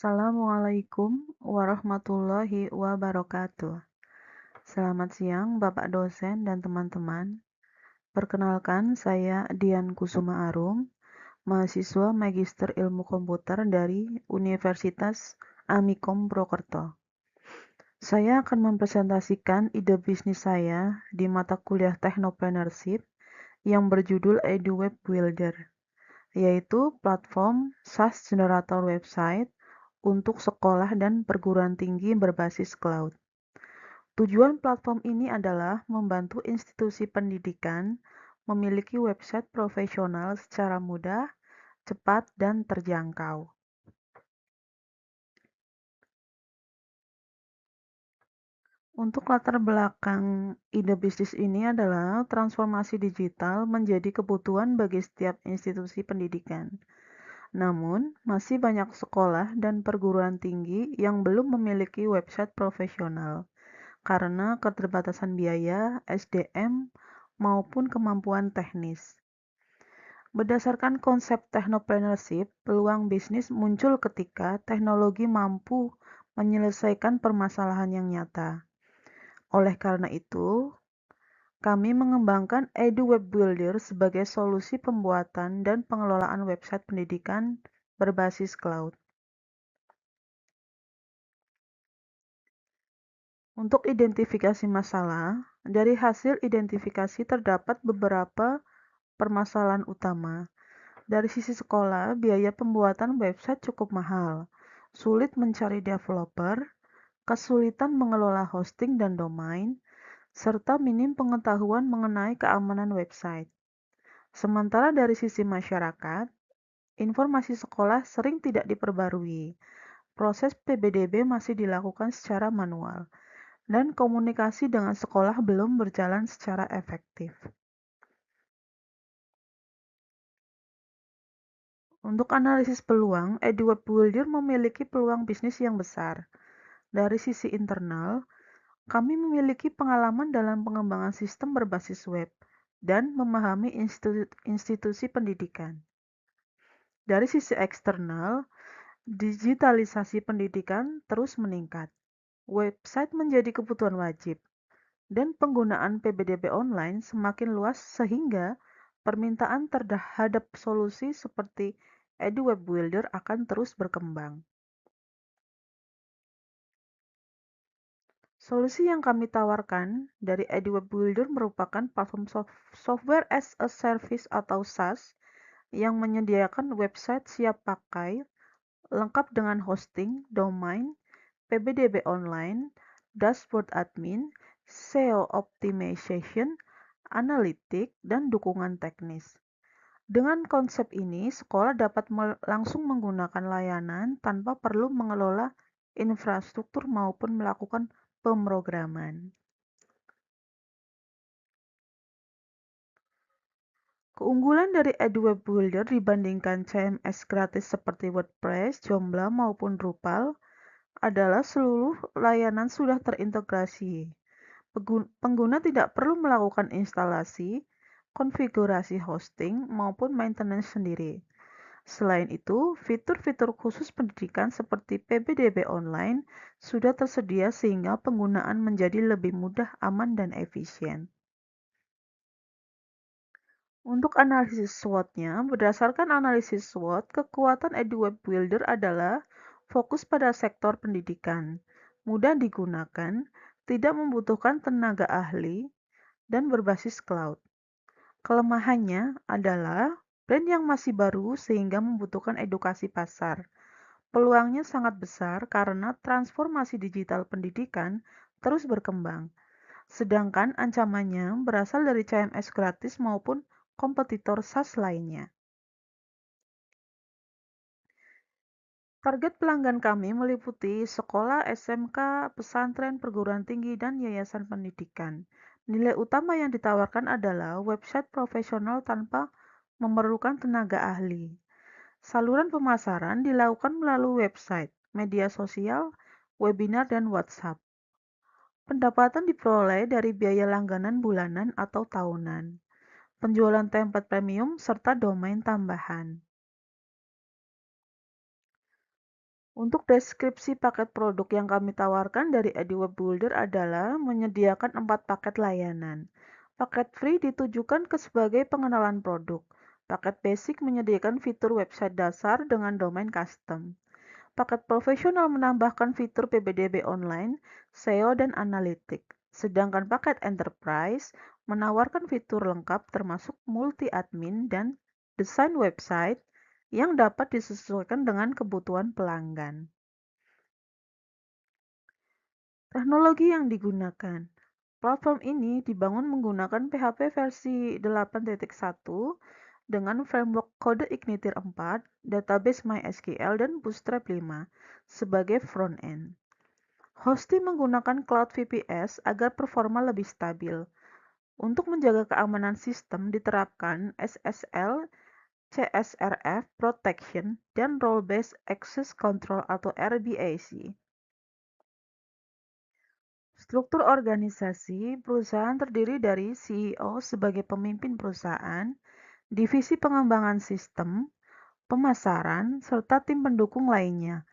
Assalamualaikum warahmatullahi wabarakatuh. Selamat siang Bapak dosen dan teman-teman. Perkenalkan, saya Dian Kusuma Arum, mahasiswa Magister Ilmu Komputer dari Universitas Amikom Purwokerto. Saya akan mempresentasikan ide bisnis saya di mata kuliah Technopreneurship yang berjudul EduWeb Builder, yaitu platform SaaS generator website untuk sekolah dan perguruan tinggi berbasis cloud. Tujuan platform ini adalah membantu institusi pendidikan memiliki website profesional secara mudah, cepat, dan terjangkau. Untuk latar belakang ide bisnis ini adalah transformasi digital menjadi kebutuhan bagi setiap institusi pendidikan. Namun, masih banyak sekolah dan perguruan tinggi yang belum memiliki website profesional karena keterbatasan biaya, SDM, maupun kemampuan teknis. Berdasarkan konsep technopreneurship, peluang bisnis muncul ketika teknologi mampu menyelesaikan permasalahan yang nyata. Oleh karena itu, kami mengembangkan EduWeb Builder sebagai solusi pembuatan dan pengelolaan website pendidikan berbasis cloud. Untuk identifikasi masalah, dari hasil identifikasi terdapat beberapa permasalahan utama. Dari sisi sekolah, biaya pembuatan website cukup mahal, sulit mencari developer, kesulitan mengelola hosting dan domain, serta minim pengetahuan mengenai keamanan website. Sementara dari sisi masyarakat, informasi sekolah sering tidak diperbarui, proses PBDB masih dilakukan secara manual, dan komunikasi dengan sekolah belum berjalan secara efektif. Untuk analisis peluang, EduWeb Builder memiliki peluang bisnis yang besar. Dari sisi internal, kami memiliki pengalaman dalam pengembangan sistem berbasis web dan memahami institusi pendidikan. Dari sisi eksternal, digitalisasi pendidikan terus meningkat. Website menjadi kebutuhan wajib, dan penggunaan PBDB online semakin luas sehingga permintaan terhadap solusi seperti EduWeb Builder akan terus berkembang. Solusi yang kami tawarkan dari EduWeb Builder merupakan platform software as a service atau SaaS yang menyediakan website siap pakai, lengkap dengan hosting, domain, PBDB online, dashboard admin, SEO optimization, analitik, dan dukungan teknis. Dengan konsep ini, sekolah dapat langsung menggunakan layanan tanpa perlu mengelola infrastruktur maupun melakukan pemrograman. Keunggulan dari EduWeb Builder dibandingkan CMS gratis seperti WordPress, Joomla, maupun Drupal adalah seluruh layanan sudah terintegrasi. Pengguna tidak perlu melakukan instalasi, konfigurasi hosting, maupun maintenance sendiri. Selain itu, fitur-fitur khusus pendidikan seperti PBDB online sudah tersedia sehingga penggunaan menjadi lebih mudah, aman, dan efisien. Untuk analisis SWOT-nya, berdasarkan analisis SWOT, kekuatan EduWeb Builder adalah fokus pada sektor pendidikan, mudah digunakan, tidak membutuhkan tenaga ahli, dan berbasis cloud. Kelemahannya adalah brand yang masih baru sehingga membutuhkan edukasi pasar. Peluangnya sangat besar karena transformasi digital pendidikan terus berkembang, sedangkan ancamannya berasal dari CMS gratis maupun kompetitor SaaS lainnya. Target pelanggan kami meliputi sekolah, SMK, pesantren, perguruan tinggi, dan yayasan pendidikan. Nilai utama yang ditawarkan adalah website profesional tanpa memerlukan tenaga ahli. Saluran pemasaran dilakukan melalui website, media sosial, webinar, dan WhatsApp. Pendapatan diperoleh dari biaya langganan bulanan atau tahunan, penjualan template premium, serta domain tambahan. Untuk deskripsi paket produk yang kami tawarkan dari EduWeb Builder adalah menyediakan 4 paket layanan. Paket free ditujukan ke sebagai pengenalan produk. Paket basic menyediakan fitur website dasar dengan domain custom. Paket profesional menambahkan fitur PPDB online, SEO, dan analitik. Sedangkan paket enterprise menawarkan fitur lengkap termasuk multi-admin dan desain website yang dapat disesuaikan dengan kebutuhan pelanggan. Teknologi yang digunakan. Platform ini dibangun menggunakan PHP versi 8.1 dengan framework kode Igniter 4, database MySQL, dan Bootstrap 5 sebagai front-end. Hosting menggunakan Cloud VPS agar performa lebih stabil. Untuk menjaga keamanan sistem diterapkan SSL, CSRF Protection, dan Role Based Access Control atau RBAC. Struktur organisasi perusahaan terdiri dari CEO sebagai pemimpin perusahaan, divisi pengembangan sistem, pemasaran, serta tim pendukung lainnya.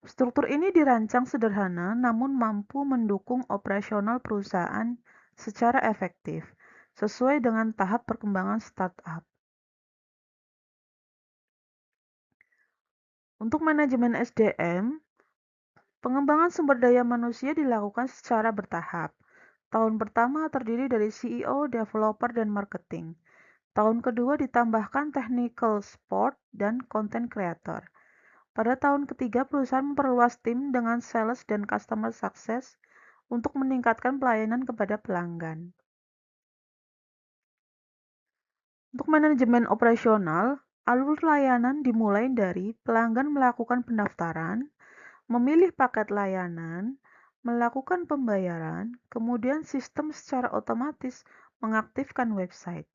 Struktur ini dirancang sederhana namun mampu mendukung operasional perusahaan secara efektif, sesuai dengan tahap perkembangan startup. Untuk manajemen SDM, pengembangan sumber daya manusia dilakukan secara bertahap. Tahun pertama terdiri dari CEO, developer, dan marketing. Tahun kedua ditambahkan technical support dan content creator. Pada tahun ketiga, perusahaan memperluas tim dengan sales dan customer success untuk meningkatkan pelayanan kepada pelanggan. Untuk manajemen operasional, alur layanan dimulai dari pelanggan melakukan pendaftaran, memilih paket layanan, melakukan pembayaran, kemudian sistem secara otomatis mengaktifkan website.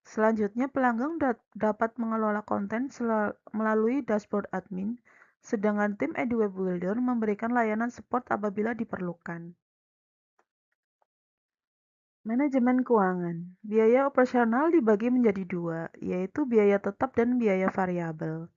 Selanjutnya, pelanggan dapat mengelola konten melalui dashboard admin, sedangkan tim EduWeb Builder memberikan layanan support apabila diperlukan. Manajemen keuangan. Biaya operasional dibagi menjadi dua, yaitu biaya tetap dan biaya variabel.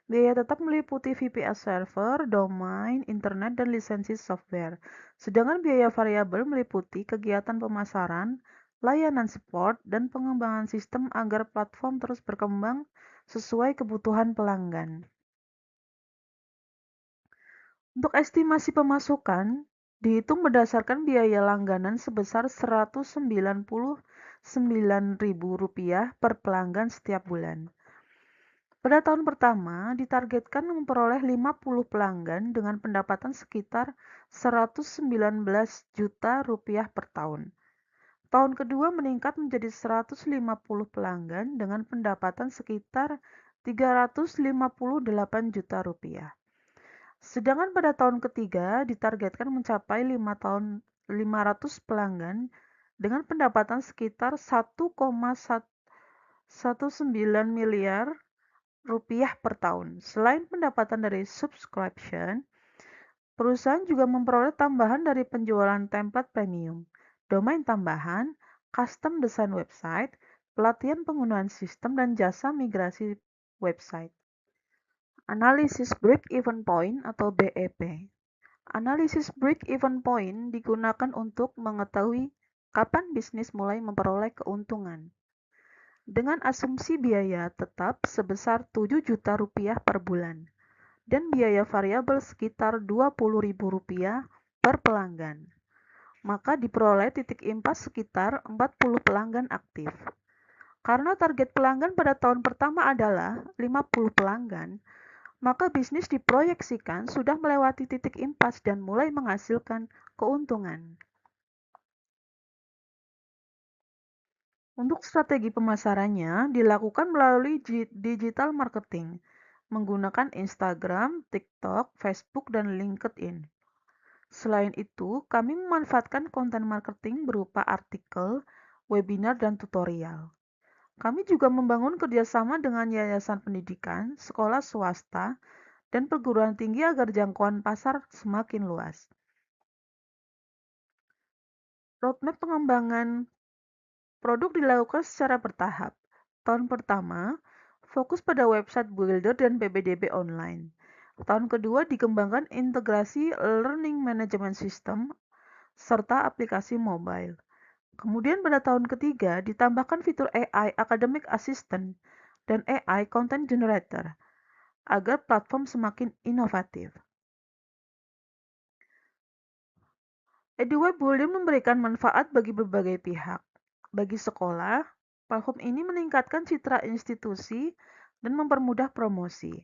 Biaya tetap meliputi VPS server, domain, internet, dan lisensi software. Sedangkan biaya variabel meliputi kegiatan pemasaran, layanan support, dan pengembangan sistem agar platform terus berkembang sesuai kebutuhan pelanggan. Untuk estimasi pemasukan, dihitung berdasarkan biaya langganan sebesar Rp199.000 per pelanggan setiap bulan. Pada tahun pertama, ditargetkan memperoleh 50 pelanggan dengan pendapatan sekitar Rp119 juta per tahun. Tahun kedua meningkat menjadi 150 pelanggan dengan pendapatan sekitar Rp358 juta. Sedangkan pada tahun ketiga ditargetkan mencapai 500 pelanggan dengan pendapatan sekitar Rp1,19 miliar per tahun. Selain pendapatan dari subscription, perusahaan juga memperoleh tambahan dari penjualan template premium, domain tambahan, custom desain website, pelatihan penggunaan sistem, dan jasa migrasi website. Analisis Break-Even Point atau BEP. Analisis break-even point digunakan untuk mengetahui kapan bisnis mulai memperoleh keuntungan. Dengan asumsi biaya tetap sebesar Rp7 juta per bulan dan biaya variabel sekitar Rp20.000 per pelanggan, maka diperoleh titik impas sekitar 40 pelanggan aktif. Karena target pelanggan pada tahun pertama adalah 50 pelanggan, maka bisnis diproyeksikan sudah melewati titik impas dan mulai menghasilkan keuntungan. Untuk strategi pemasarannya dilakukan melalui digital marketing, menggunakan Instagram, TikTok, Facebook, dan LinkedIn. Selain itu, kami memanfaatkan konten marketing berupa artikel, webinar, dan tutorial. Kami juga membangun kerjasama dengan yayasan pendidikan, sekolah swasta, dan perguruan tinggi agar jangkauan pasar semakin luas. Roadmap pengembangan produk dilakukan secara bertahap. Tahun pertama, fokus pada website builder dan PPDB online. Tahun kedua dikembangkan integrasi learning management system serta aplikasi mobile. Kemudian pada tahun ketiga ditambahkan fitur AI Academic Assistant dan AI Content Generator agar platform semakin inovatif. EduWeb Builder memberikan manfaat bagi berbagai pihak. Bagi sekolah, platform ini meningkatkan citra institusi dan mempermudah promosi.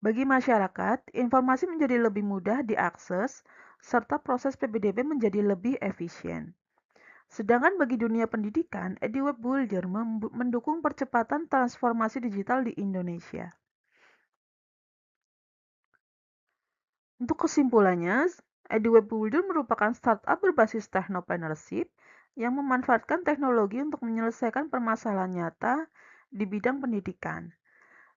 Bagi masyarakat, informasi menjadi lebih mudah diakses, serta proses PPDB menjadi lebih efisien. Sedangkan bagi dunia pendidikan, EduWeb Builder mendukung percepatan transformasi digital di Indonesia. Untuk kesimpulannya, EduWeb Builder merupakan startup berbasis technopreneurship yang memanfaatkan teknologi untuk menyelesaikan permasalahan nyata di bidang pendidikan.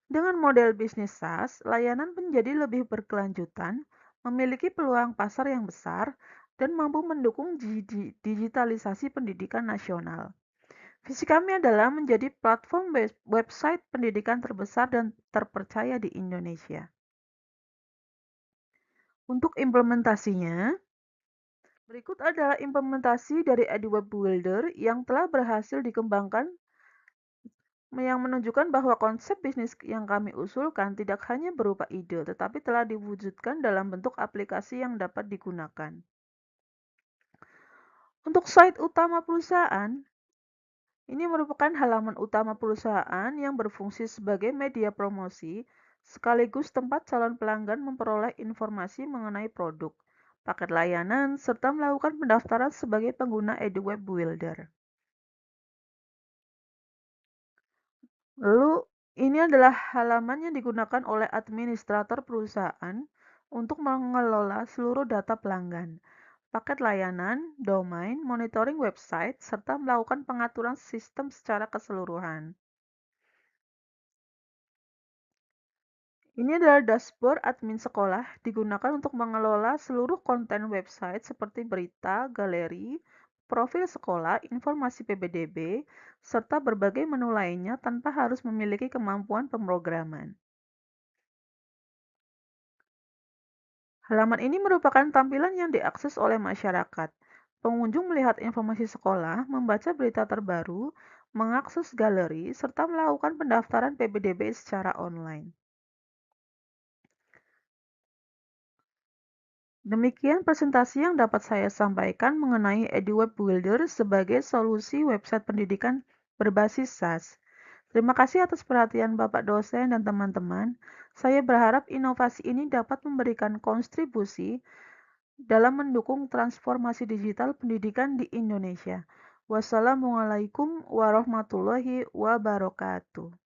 Dengan model bisnis SaaS, layanan menjadi lebih berkelanjutan, memiliki peluang pasar yang besar, dan mampu mendukung digitalisasi pendidikan nasional. Visi kami adalah menjadi platform website pendidikan terbesar dan terpercaya di Indonesia. Untuk implementasinya, berikut adalah implementasi dari EduWeb Builder yang telah berhasil dikembangkan yang menunjukkan bahwa konsep bisnis yang kami usulkan tidak hanya berupa ide, tetapi telah diwujudkan dalam bentuk aplikasi yang dapat digunakan. Untuk site utama perusahaan, ini merupakan halaman utama perusahaan yang berfungsi sebagai media promosi, sekaligus tempat calon pelanggan memperoleh informasi mengenai produk, paket layanan, serta melakukan pendaftaran sebagai pengguna EduWeb Builder. Lalu, ini adalah halaman yang digunakan oleh administrator perusahaan untuk mengelola seluruh data pelanggan, paket layanan, domain, monitoring website, serta melakukan pengaturan sistem secara keseluruhan. Ini adalah dashboard admin sekolah digunakan untuk mengelola seluruh konten website seperti berita, galeri, profil sekolah, informasi PPDB, serta berbagai menu lainnya tanpa harus memiliki kemampuan pemrograman. Halaman ini merupakan tampilan yang diakses oleh masyarakat. Pengunjung melihat informasi sekolah, membaca berita terbaru, mengakses galeri, serta melakukan pendaftaran PPDB secara online. Demikian presentasi yang dapat saya sampaikan mengenai EduWeb Builder sebagai solusi website pendidikan berbasis SaaS. Terima kasih atas perhatian Bapak dosen dan teman-teman. Saya berharap inovasi ini dapat memberikan kontribusi dalam mendukung transformasi digital pendidikan di Indonesia. Wassalamualaikum warahmatullahi wabarakatuh.